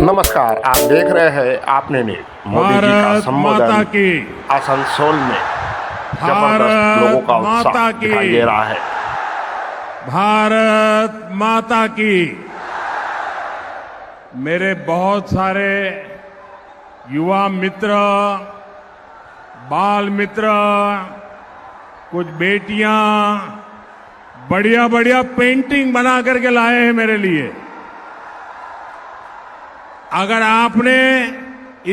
नमस्कार, आप देख रहे हैं आपने न्यूज। मोदी जी का संबोधन आसनसोल में जबरदस्त लोगों का उत्साह दिखाई दे रहा है। भारत माता की। मेरे बहुत सारे युवा मित्र, बाल मित्र, कुछ बेटियां बढ़िया बढ़िया पेंटिंग बना करके लाए हैं मेरे लिए। अगर आपने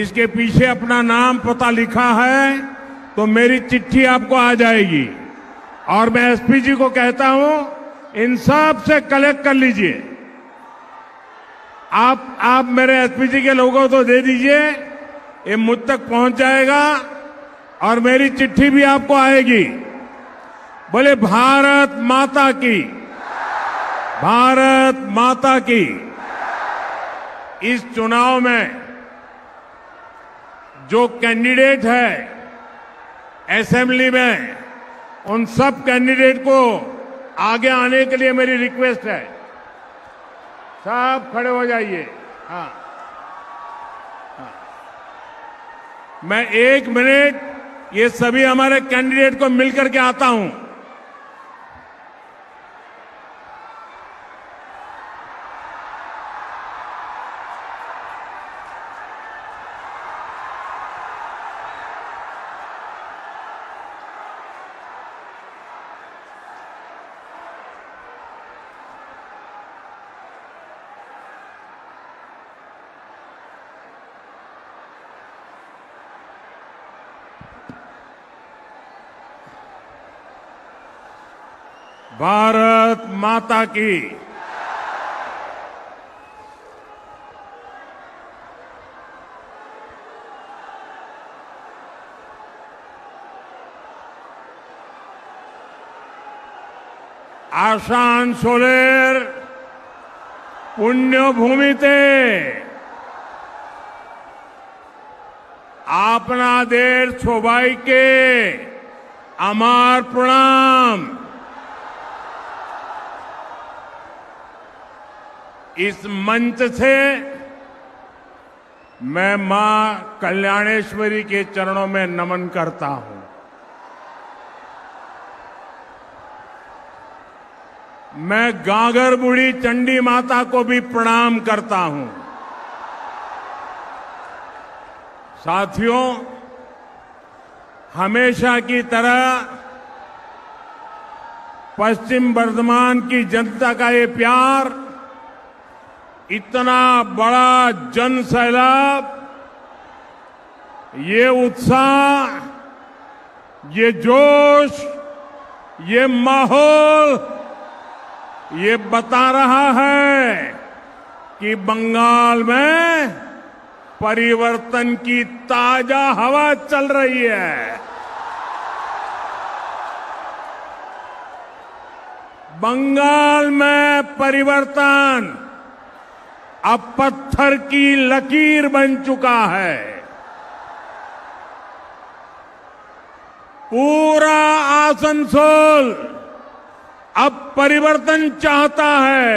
इसके पीछे अपना नाम पता लिखा है तो मेरी चिट्ठी आपको आ जाएगी और मैं एसपी जी को कहता हूं इन सब से कलेक्ट कर लीजिए। आप मेरे एसपी जी के लोगों को दे दीजिए, ये मुझ तक पहुंच जाएगा और मेरी चिट्ठी भी आपको आएगी। बोले भारत माता की, भारत माता की। इस चुनाव में जो कैंडिडेट है असेंबली में, उन सब कैंडिडेट को आगे आने के लिए मेरी रिक्वेस्ट है। सब खड़े हो जाइए। हाँ, मैं 1 मिनट ये सभी हमारे कैंडिडेट को मिलकर के आता हूं। भारत माता की। আসানসোলের পুণ্যভূমিতে আপনাদের সবাইকে আমার প্রণাম। इस मंच से मैं मां कल्याणेश्वरी के चरणों में नमन करता हूं। मैं गागर बूढ़ी चंडी माता को भी प्रणाम करता हूं। साथियों, हमेशा की तरह पश्चिम बर्धमान की जनता का ये प्यार, इतना बड़ा जन सैलाब, ये उत्साह, ये जोश, ये माहौल, ये बता रहा है कि बंगाल में परिवर्तन की ताजा हवा चल रही है। बंगाल में परिवर्तन अब पत्थर की लकीर बन चुका है। पूरा आसनसोल अब परिवर्तन चाहता है।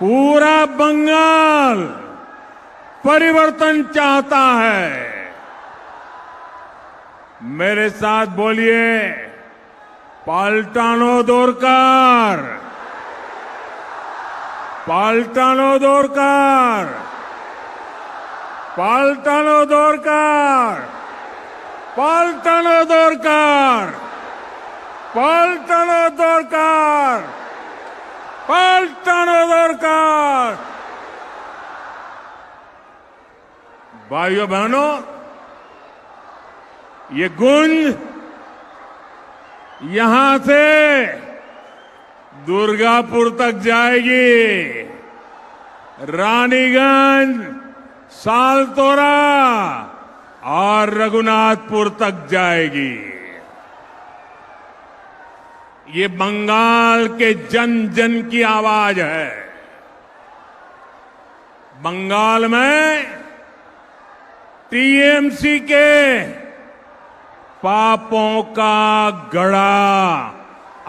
पूरा बंगाल परिवर्तन चाहता है। मेरे साथ बोलिए, पाल्टानो दोरकार, पाल्टानो दोरकार, पाल्टानो दोरकार, पाल्टानो दोरकार, पाल्टानो दोरकार, पाल्टानो दोरकार। भाइयों बहनों, ये गूंज यहां से दुर्गापुर तक जाएगी, रानीगंज, सालतोरा और रघुनाथपुर तक जाएगी। ये बंगाल के जन जन की आवाज है। बंगाल में टीएमसी के पापों का गड़ा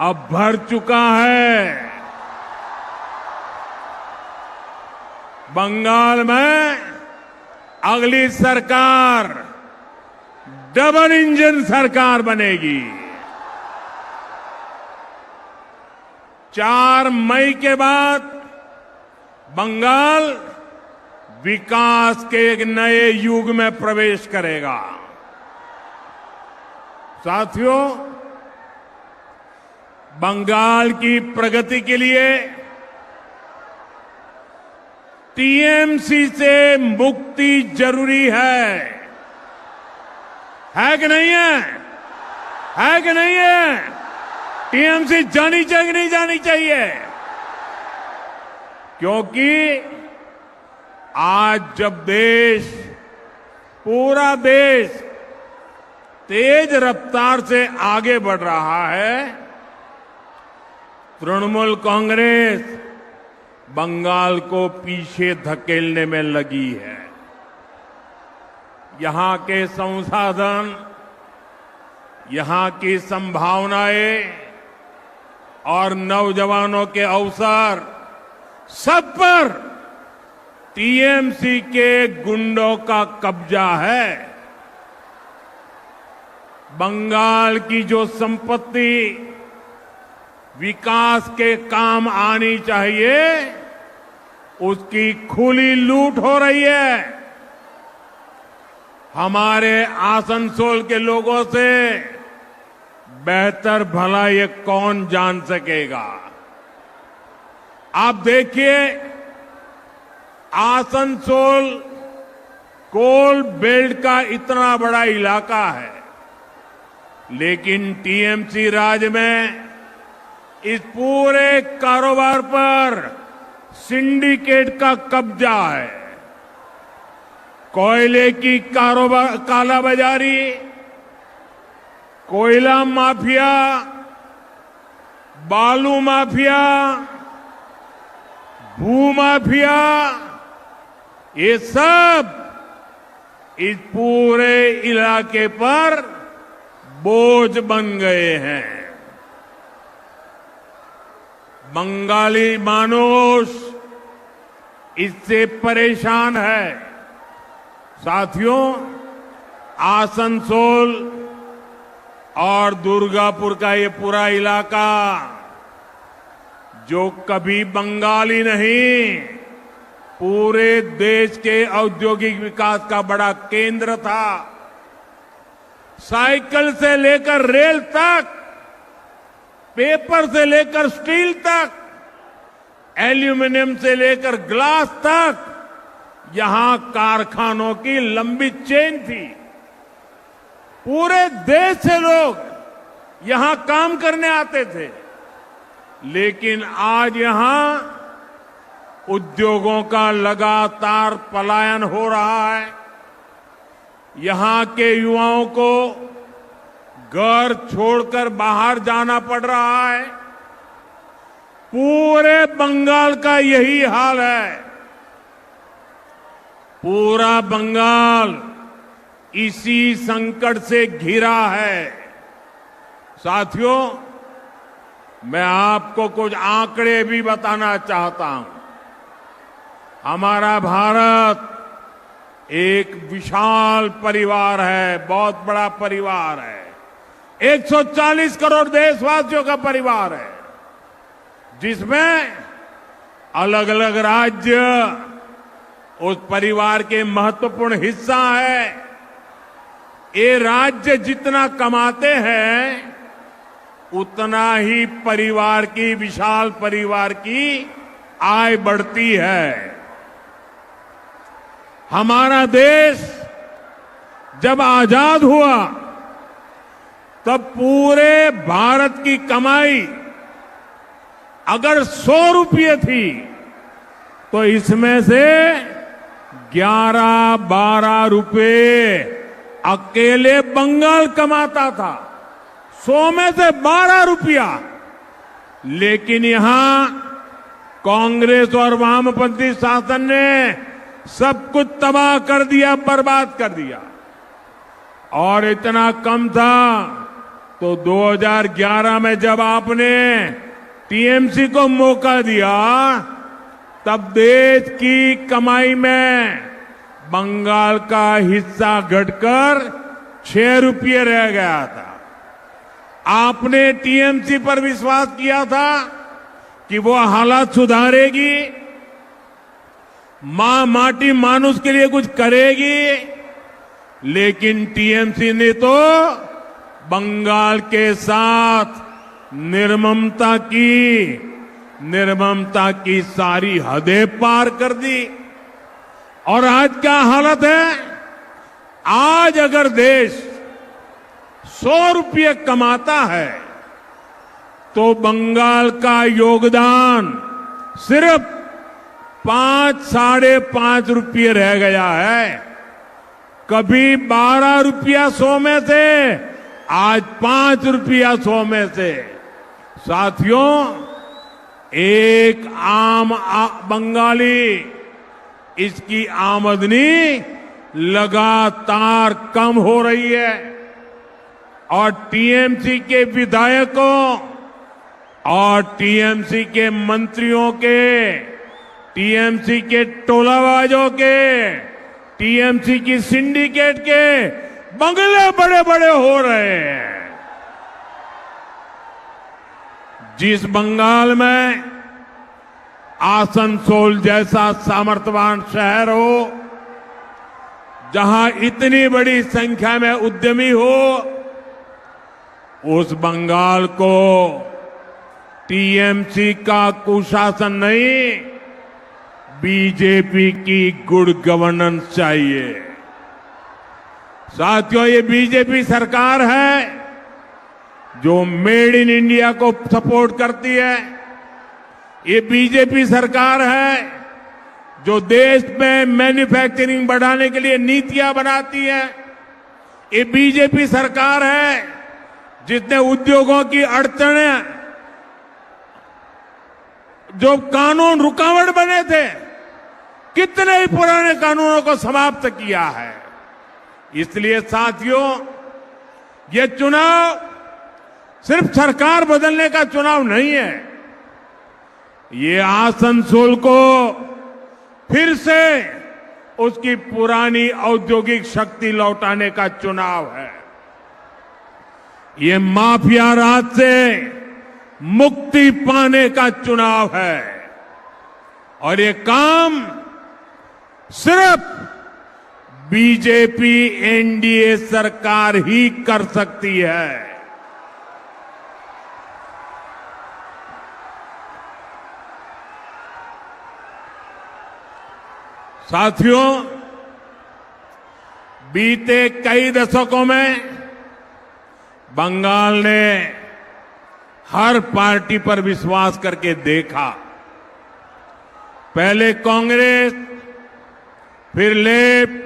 अब भर चुका है। बंगाल में अगली सरकार डबल इंजन सरकार बनेगी। 4 मई के बाद बंगाल विकास के एक नए युग में प्रवेश करेगा। साथियों, बंगाल की प्रगति के लिए टीएमसी से मुक्ति जरूरी है कि नहीं है? है कि नहीं है? टीएमसी जानी चाहिए कि नहीं जानी चाहिए? क्योंकि आज जब पूरा देश तेज रफ्तार से आगे बढ़ रहा है, तृणमूल कांग्रेस बंगाल को पीछे धकेलने में लगी है। यहां के संसाधन, यहां की संभावनाएं और नौजवानों के अवसर सब पर टीएमसी के गुंडों का कब्जा है। बंगाल की जो संपत्ति विकास के काम आनी चाहिए, उसकी खुली लूट हो रही है। हमारे आसनसोल के लोगों से बेहतर भला ये कौन जान सकेगा? आप देखिए, आसनसोल कोल बेल्ट का इतना बड़ा इलाका है, लेकिन टीएमसी राज में इस पूरे कारोबार पर सिंडिकेट का कब्जा है। कोयले की कालाबाजारी, कोयला माफिया, बालू माफिया, भू माफिया, ये सब इस पूरे इलाके पर बोझ बन गए हैं। बंगाली मानुष इससे परेशान है। साथियों, आसनसोल और दुर्गापुर का ये पूरा इलाका जो कभी बंगाली नहीं, पूरे देश के औद्योगिक विकास का बड़ा केंद्र था। साइकिल से लेकर रेल तक, पेपर से लेकर स्टील तक, एल्यूमिनियम से लेकर ग्लास तक, यहां कारखानों की लंबी चेन थी। पूरे देश से लोग यहां काम करने आते थे। लेकिन आज यहां उद्योगों का लगातार पलायन हो रहा है। यहां के युवाओं को घर छोड़कर बाहर जाना पड़ रहा है। पूरे बंगाल का यही हाल है। पूरा बंगाल इसी संकट से घिरा है। साथियों, मैं आपको कुछ आंकड़े भी बताना चाहता हूं। हमारा भारत एक विशाल परिवार है, बहुत बड़ा परिवार है। 140 करोड़ देशवासियों का परिवार है, जिसमें अलग अलग राज्य उस परिवार के महत्वपूर्ण हिस्सा है। ये राज्य जितना कमाते हैं, उतना ही परिवार की, विशाल परिवार की आय बढ़ती है। हमारा देश जब आजाद हुआ, तब पूरे भारत की कमाई अगर 100 रुपये थी, तो इसमें से 11-12 रुपये अकेले बंगाल कमाता था। 100 में से 12 रुपया। लेकिन यहां कांग्रेस और वामपंथी शासन ने सब कुछ तबाह कर दिया, बर्बाद कर दिया। और इतना कम था तो 2011 में जब आपने टीएमसी को मौका दिया, तब देश की कमाई में बंगाल का हिस्सा घटकर 6 रुपये रह गया था। आपने टीएमसी पर विश्वास किया था कि वो हालात सुधारेगी, माटी मानुष के लिए कुछ करेगी, लेकिन टीएमसी ने तो बंगाल के साथ निर्ममता की सारी हदें पार कर दी। और आज क्या हालत है? आज अगर देश 100 रुपये कमाता है तो बंगाल का योगदान सिर्फ 5-5.5 रुपये रह गया है। कभी 12 रुपया 100 में से, आज 5 रुपया 100 में से। साथियों, एक आम बंगाली, इसकी आमदनी लगातार कम हो रही है और टीएमसी के विधायकों और टीएमसी के मंत्रियों के, टीएमसी के टोलाबाजों के, टीएमसी की सिंडिकेट के बंगले बड़े बड़े हो रहे हैं। जिस बंगाल में आसनसोल जैसा सामर्थ्यवान शहर हो, जहां इतनी बड़ी संख्या में उद्यमी हो, उस बंगाल को टीएमसी का कुशासन नहीं, बीजेपी की गुड गवर्नेंस चाहिए। साथियों, ये बीजेपी सरकार है जो मेड इन इंडिया को सपोर्ट करती है। ये बीजेपी सरकार है जो देश में मैन्युफैक्चरिंग बढ़ाने के लिए नीतियां बनाती है। ये बीजेपी सरकार है जिसने उद्योगों की अड़चनें, जो कानून रुकावट बने थे, कितने ही पुराने कानूनों को समाप्त किया है। इसलिए साथियों, ये चुनाव सिर्फ सरकार बदलने का चुनाव नहीं है, ये आसनसोल को फिर से उसकी पुरानी औद्योगिक शक्ति लौटाने का चुनाव है। ये माफिया राज से मुक्ति पाने का चुनाव है और ये काम सिर्फ बीजेपी एनडीए सरकार ही कर सकती है। साथियों, बीते कई दशकों में बंगाल ने हर पार्टी पर विश्वास करके देखा। पहले कांग्रेस, फिर लेफ्ट,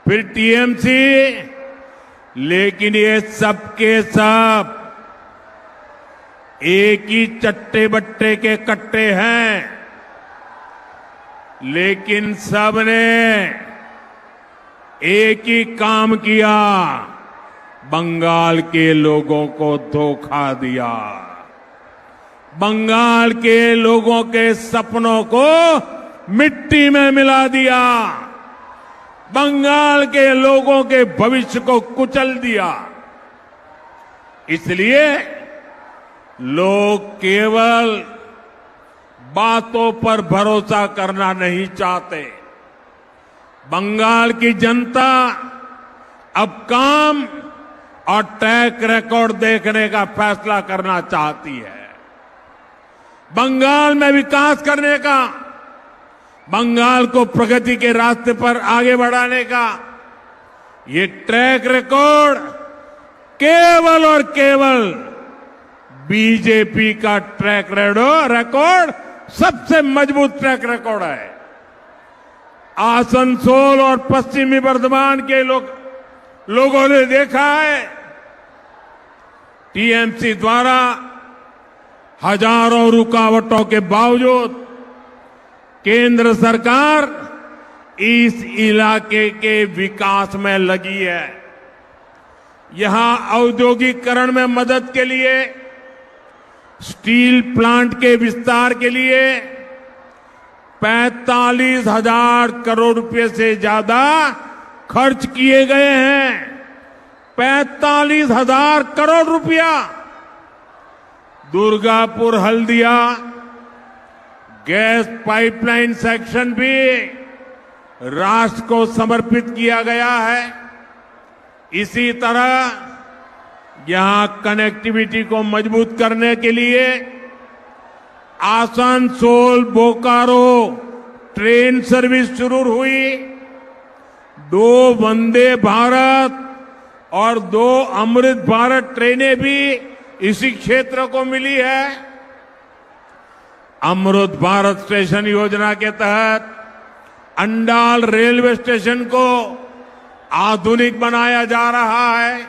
फिर टीएमसी, लेकिन ये सबके सब एक ही चट्टे बट्टे के कट्टे हैं। लेकिन सबने एक ही काम किया, बंगाल के लोगों को धोखा दिया। बंगाल के लोगों के सपनों को मिट्टी में मिला दिया। बंगाल के लोगों के भविष्य को कुचल दिया। इसलिए लोग केवल बातों पर भरोसा करना नहीं चाहते। बंगाल की जनता अब काम और ट्रैक रिकॉर्ड देखने का फैसला करना चाहती है। बंगाल में विकास करने का, बंगाल को प्रगति के रास्ते पर आगे बढ़ाने का ये ट्रैक रिकॉर्ड केवल और केवल बीजेपी का ट्रैक रिकॉर्ड सबसे मजबूत ट्रैक रिकॉर्ड है। आसनसोल और पश्चिमी बर्धमान के लोगों ने देखा है, टीएमसी द्वारा हजारों रुकावटों के बावजूद केंद्र सरकार इस इलाके के विकास में लगी है। यहां औद्योगिकरण में मदद के लिए, स्टील प्लांट के विस्तार के लिए 45,000 करोड़ रुपए से ज्यादा खर्च किए गए हैं। 45,000 करोड़ रुपया Durgapur Haldia gas pipeline section भी राष्ट्र को समर्पित किया गया है। इसी तरह यहां कनेक्टिविटी को मजबूत करने के लिए आसनसोल बोकारो ट्रेन सर्विस शुरू हुई। 2 वंदे भारत और 2 अमृत भारत ट्रेनें भी इसी क्षेत्र को मिली है। अमृत भारत स्टेशन योजना के तहत अंडाल रेलवे स्टेशन को आधुनिक बनाया जा रहा है।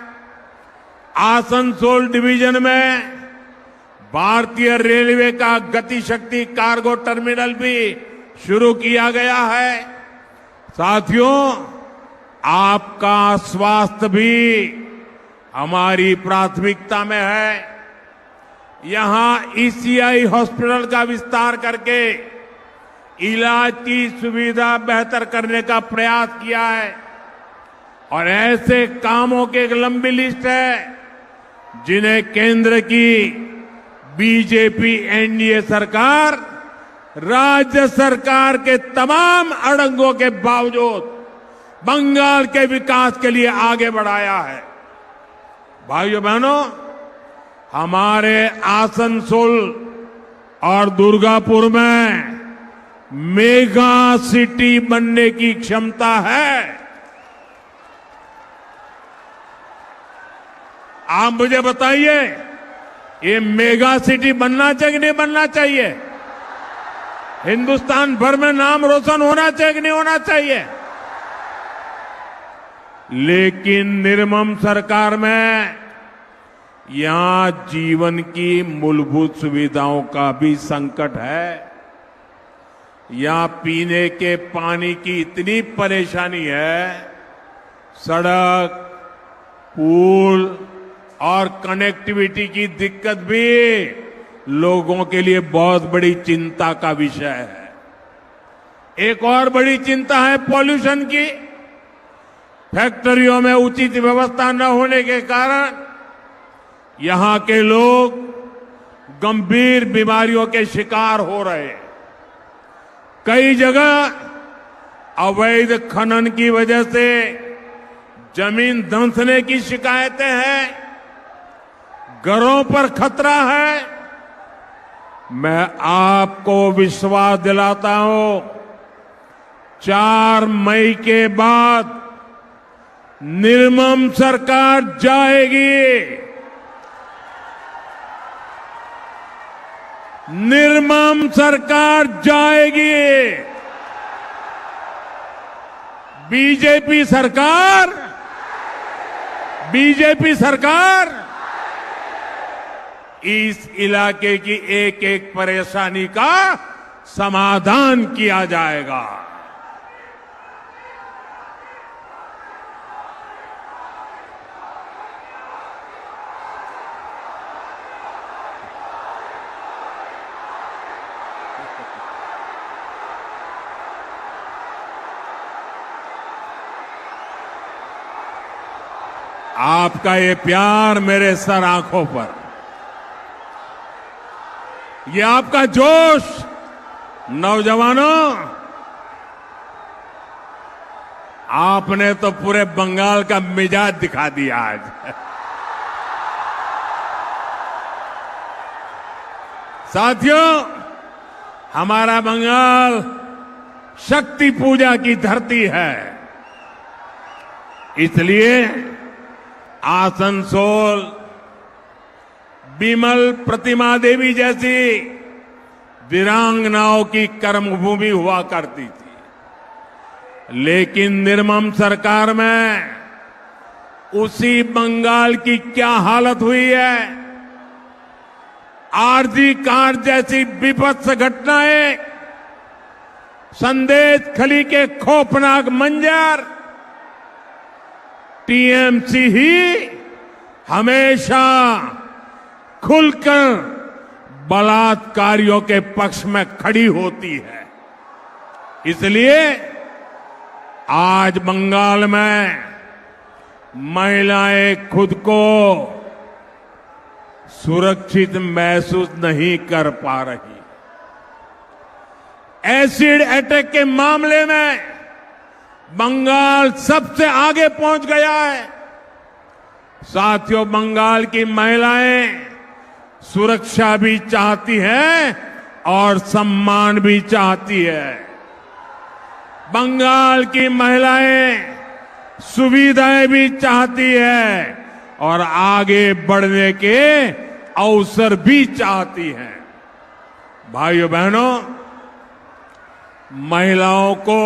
आसनसोल डिवीजन में भारतीय रेलवे का गति शक्ति कार्गो टर्मिनल भी शुरू किया गया है। साथियों, आपका स्वास्थ्य भी हमारी प्राथमिकता में है। यहां ईसीआई हॉस्पिटल का विस्तार करके इलाज की सुविधा बेहतर करने का प्रयास किया है और ऐसे कामों की एक लंबी लिस्ट है जिन्हें केंद्र की बीजेपी एनडीए सरकार राज्य सरकार के तमाम अड़ंगों के बावजूद बंगाल के विकास के लिए आगे बढ़ाया है। भाइयों बहनों, हमारे आसनसोल और दुर्गापुर में मेगा सिटी बनने की क्षमता है। आप मुझे बताइए, ये मेगा सिटी बनना चाहिए कि नहीं बनना चाहिए? हिंदुस्तान भर में नाम रोशन होना चाहिए कि नहीं होना चाहिए? लेकिन निर्मम सरकार में यहां जीवन की मूलभूत सुविधाओं का भी संकट है। यहां पीने के पानी की इतनी परेशानी है, सड़क, पुल और कनेक्टिविटी की दिक्कत भी लोगों के लिए बहुत बड़ी चिंता का विषय है। एक और बड़ी चिंता है पॉल्यूशन की। फैक्ट्रियों में उचित व्यवस्था न होने के कारण यहां के लोग गंभीर बीमारियों के शिकार हो रहे हैं। कई जगह अवैध खनन की वजह से जमीन धंसने की शिकायतें हैं, घरों पर खतरा है। मैं आपको विश्वास दिलाता हूं, 4 मई के बाद निर्मम सरकार जाएगी। निर्मम सरकार जाएगी। बीजेपी सरकार इस इलाके की एक एक परेशानी का समाधान किया जाएगा। आपका ये प्यार मेरे सर आंखों पर, ये आपका जोश, नौजवानों, आपने तो पूरे बंगाल का मिजाज दिखा दिया आज। साथियों, हमारा बंगाल शक्ति पूजा की धरती है। इसलिए आसनसोल बिमल प्रतिमा देवी जैसी वीरांगनाओं की कर्मभूमि हुआ करती थी। लेकिन निर्मम सरकार में उसी बंगाल की क्या हालत हुई है। आरजी कार जैसी विभत्स घटनाएं, संदेश खली के खौफनाक मंजर, टीएमसी ही हमेशा खुलकर बलात्कारियों के पक्ष में खड़ी होती है। इसलिए आज बंगाल में महिलाएं खुद को सुरक्षित महसूस नहीं कर पा रही। एसिड अटैक के मामले में बंगाल सबसे आगे पहुंच गया है। साथियों, बंगाल की महिलाएं सुरक्षा भी चाहती हैं और सम्मान भी चाहती है। बंगाल की महिलाएं सुविधाएं भी चाहती है और आगे बढ़ने के अवसर भी चाहती हैं। भाइयों बहनों, महिलाओं को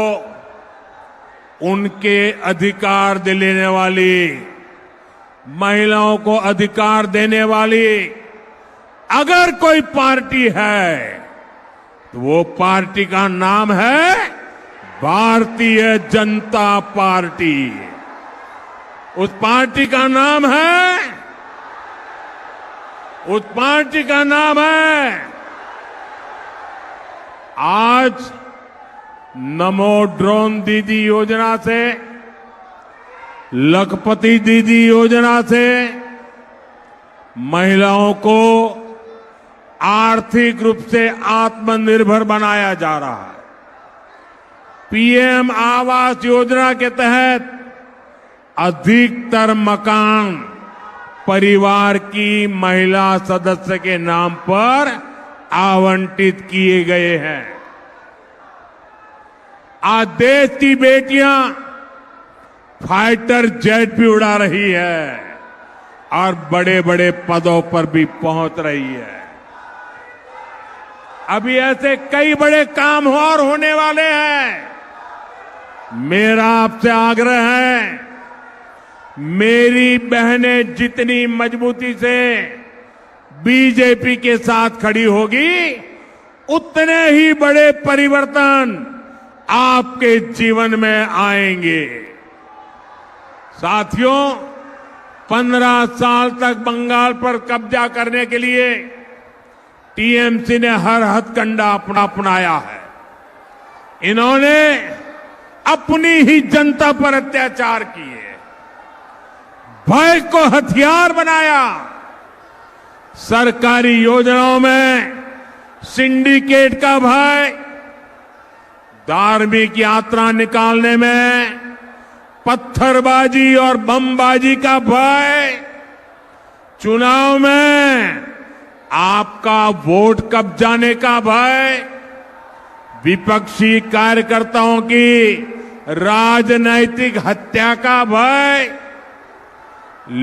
उनके अधिकार दिलाने वाली, महिलाओं को अधिकार देने वाली अगर कोई पार्टी है तो वो पार्टी का नाम है भारतीय जनता पार्टी। उस पार्टी का नाम है आज नमो ड्रोन दीदी योजना से, लखपति दीदी योजना से महिलाओं को आर्थिक रूप से आत्मनिर्भर बनाया जा रहा है। पीएम आवास योजना के तहत अधिकतर मकान परिवार की महिला सदस्य के नाम पर आवंटित किए गए हैं। आज देश की बेटियां फाइटर जेट भी उड़ा रही है और बड़े बड़े पदों पर भी पहुंच रही है। अभी ऐसे कई बड़े काम और होने वाले हैं। मेरा आपसे आग्रह है, मेरी बहनें जितनी मजबूती से बीजेपी के साथ खड़ी होगी, उतने ही बड़े परिवर्तन आपके जीवन में आएंगे। साथियों, 15 साल तक बंगाल पर कब्जा करने के लिए टीएमसी ने हर हथकंडा अपनाया है। इन्होंने अपनी ही जनता पर अत्याचार किए, भय को हथियार बनाया। सरकारी योजनाओं में सिंडिकेट का भय, धार्मिक यात्रा निकालने में पत्थरबाजी और बमबाजी का भय, चुनाव में आपका वोट कब जाने का भय, विपक्षी कार्यकर्ताओं की राजनैतिक हत्या का भय।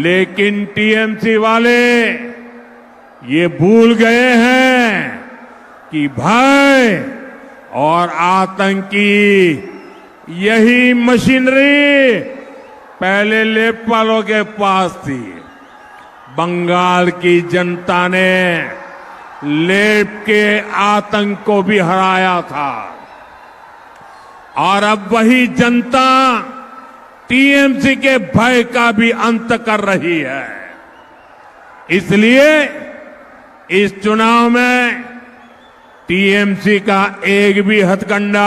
लेकिन टीएमसी वाले ये भूल गए हैं कि भय और आतंकी यही मशीनरी पहले लेपपालों के पास थी। बंगाल की जनता ने लेप के आतंक को भी हराया था और अब वही जनता टीएमसी के भय का भी अंत कर रही है। इसलिए इस चुनाव में टीएमसी का एक भी हथकंडा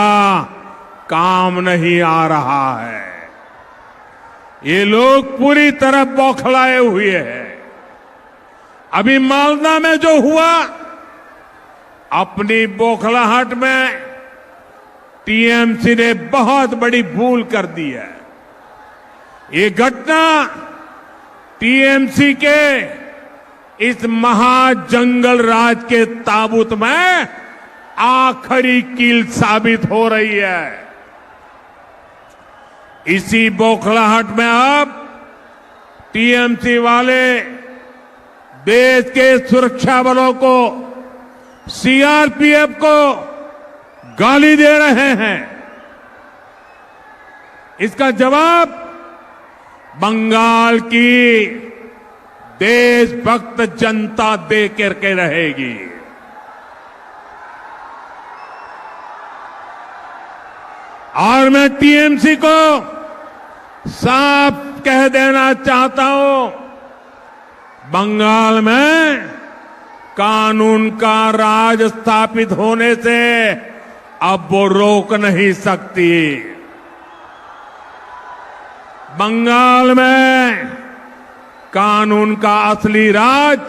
काम नहीं आ रहा है। ये लोग पूरी तरह बौखलाए हुए हैं। अभी मालदा में जो हुआ, अपनी बौखलाहट में टीएमसी ने बहुत बड़ी भूल कर दी है। ये घटना टीएमसी के इस महाजंगल राज के ताबूत में आखिरी कील साबित हो रही है। इसी बौखलाहट में अब टीएमसी वाले देश के सुरक्षा बलों को, सीआरपीएफ को गाली दे रहे हैं। इसका जवाब बंगाल की देशभक्त जनता दे करके रहेगी। और मैं टीएमसी को साफ कह देना चाहता हूं, बंगाल में कानून का राज स्थापित होने से अब वो रोक नहीं सकती। बंगाल में कानून का असली राज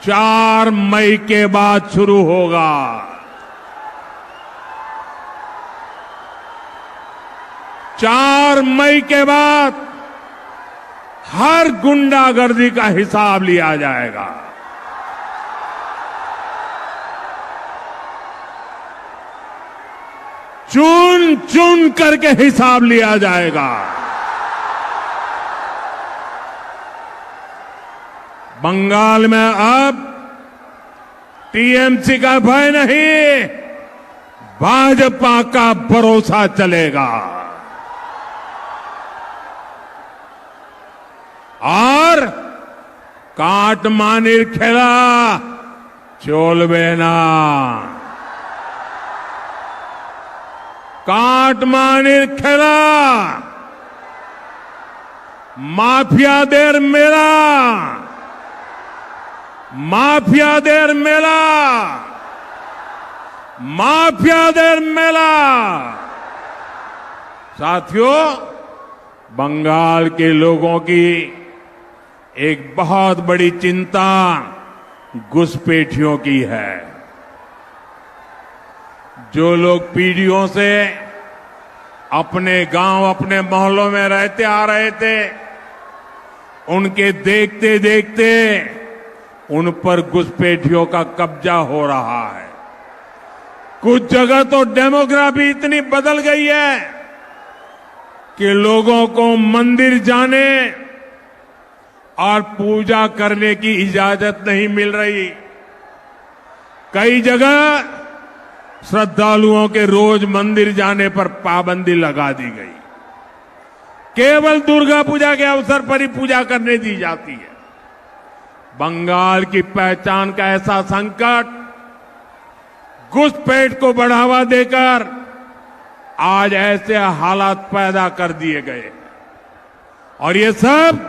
4 मई के बाद शुरू होगा। 4 मई के बाद हर गुंडागर्दी का हिसाब लिया जाएगा। चुन चुन करके हिसाब लिया जाएगा। बंगाल में अब टीएमसी का भय नहीं, भाजपा का भरोसा चलेगा। और काटमानिर खेला चोलबे ना, काटमानिर खेला माफियादेर मेला, माफियादेर मेला, माफियादेर मेला। साथियों, बंगाल के लोगों की एक बहुत बड़ी चिंता घुसपैठियों की है। जो लोग पीढ़ियों से अपने गांव, अपने मोहल्लों में रहते आ रहे थे, उनके देखते देखते उन पर घुसपैठियों का कब्जा हो रहा है। कुछ जगह तो डेमोग्राफी इतनी बदल गई है कि लोगों को मंदिर जाने और पूजा करने की इजाजत नहीं मिल रही। कई जगह श्रद्धालुओं के रोज मंदिर जाने पर पाबंदी लगा दी गई। केवल दुर्गा पूजा के अवसर पर ही पूजा करने दी जाती है। बंगाल की पहचान का ऐसा संकट घुसपैठ को बढ़ावा देकर आज ऐसे हालात पैदा कर दिए गए। और ये सब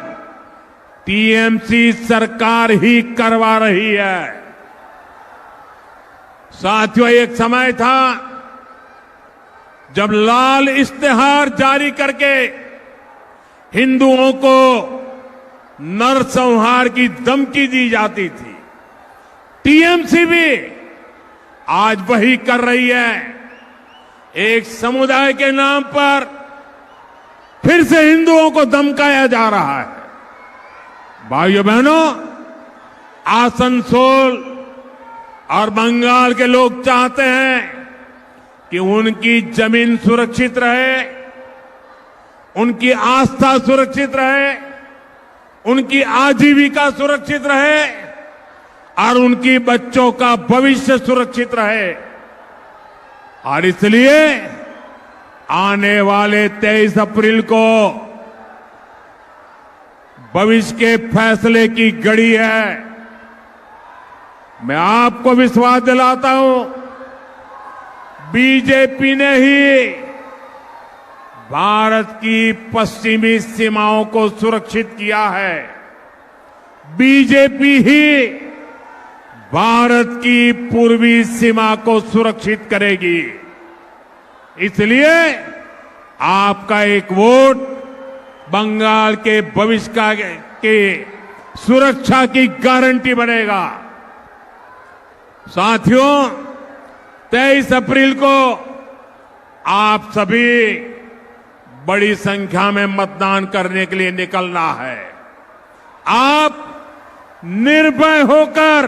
टीएमसी सरकार ही करवा रही है। साथियों, एक समय था जब लाल इश्तेहार जारी करके हिंदुओं को नरसंहार की धमकी दी जाती थी। टीएमसी भी आज वही कर रही है। एक समुदाय के नाम पर फिर से हिंदुओं को धमकाया जा रहा है। भाइयों बहनों, आसनसोल और बंगाल के लोग चाहते हैं कि उनकी जमीन सुरक्षित रहे, उनकी आस्था सुरक्षित रहे, उनकी आजीविका सुरक्षित रहे और उनकी बच्चों का भविष्य सुरक्षित रहे। और इसलिए आने वाले 23 अप्रैल को भविष्य के फैसले की घड़ी है। मैं आपको विश्वास दिलाता हूं, बीजेपी ने ही भारत की पश्चिमी सीमाओं को सुरक्षित किया है। बीजेपी ही भारत की पूर्वी सीमा को सुरक्षित करेगी। इसलिए आपका एक वोट बंगाल के भविष्य के सुरक्षा की गारंटी बनेगा। साथियों, 23 अप्रैल को आप सभी बड़ी संख्या में मतदान करने के लिए निकलना है। आप निर्भय होकर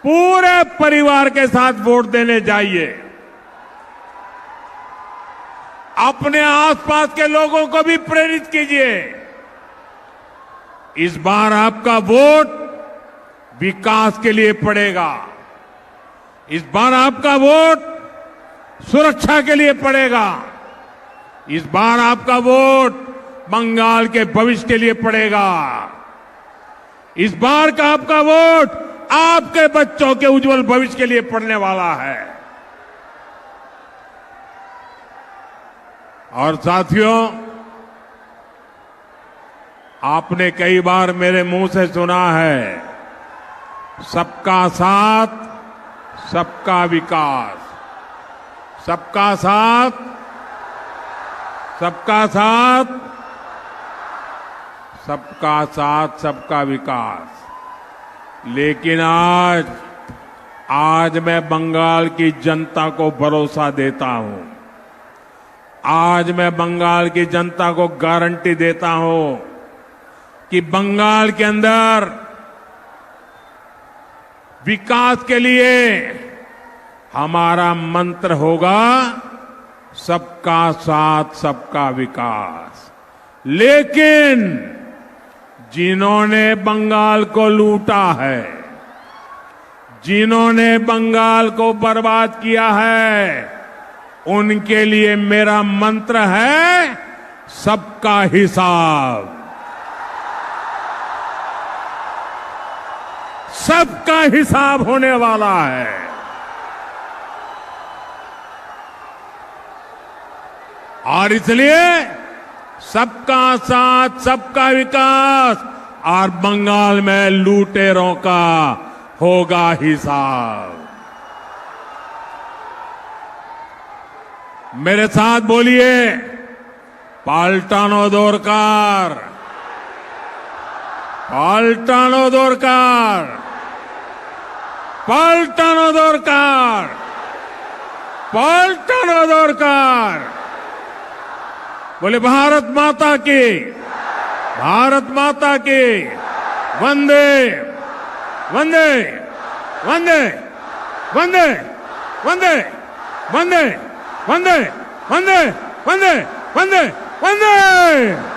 पूरे परिवार के साथ वोट देने जाइए। अपने आसपास के लोगों को भी प्रेरित कीजिए। इस बार आपका वोट विकास के लिए पड़ेगा। इस बार आपका वोट सुरक्षा के लिए पड़ेगा। इस बार आपका वोट बंगाल के भविष्य के लिए पड़ेगा। इस बार का आपका वोट आपके बच्चों के उज्जवल भविष्य के लिए पड़ने वाला है। और साथियों, आपने कई बार मेरे मुंह से सुना है, सबका साथ सबका विकास। सबका साथ, सबका साथ, सबका साथ, सबका विकास। लेकिन आज मैं बंगाल की जनता को भरोसा देता हूं, आज मैं बंगाल की जनता को गारंटी देता हूं कि बंगाल के अंदर विकास के लिए हमारा मंत्र होगा सबका साथ, सबका विकास। लेकिन जिन्होंने बंगाल को लूटा है, जिन्होंने बंगाल को बर्बाद किया है, उनके लिए मेरा मंत्र है सबका हिसाब। सबका हिसाब होने वाला है। और इसलिए सबका साथ, सबका विकास और बंगाल में लूटेरों का होगा हिसाब। मेरे साथ बोलिए, पाल्टानो दोरकार, पाल्टानो दोरकार, पाल्टानो दोरकार, पाल्टानो दोरकार। बोले भारत माता की, भारत माता की, वंदे वंदे वंदे वंदे वंदे वंदे वंदे वंदे वंदे वंदे वंदे।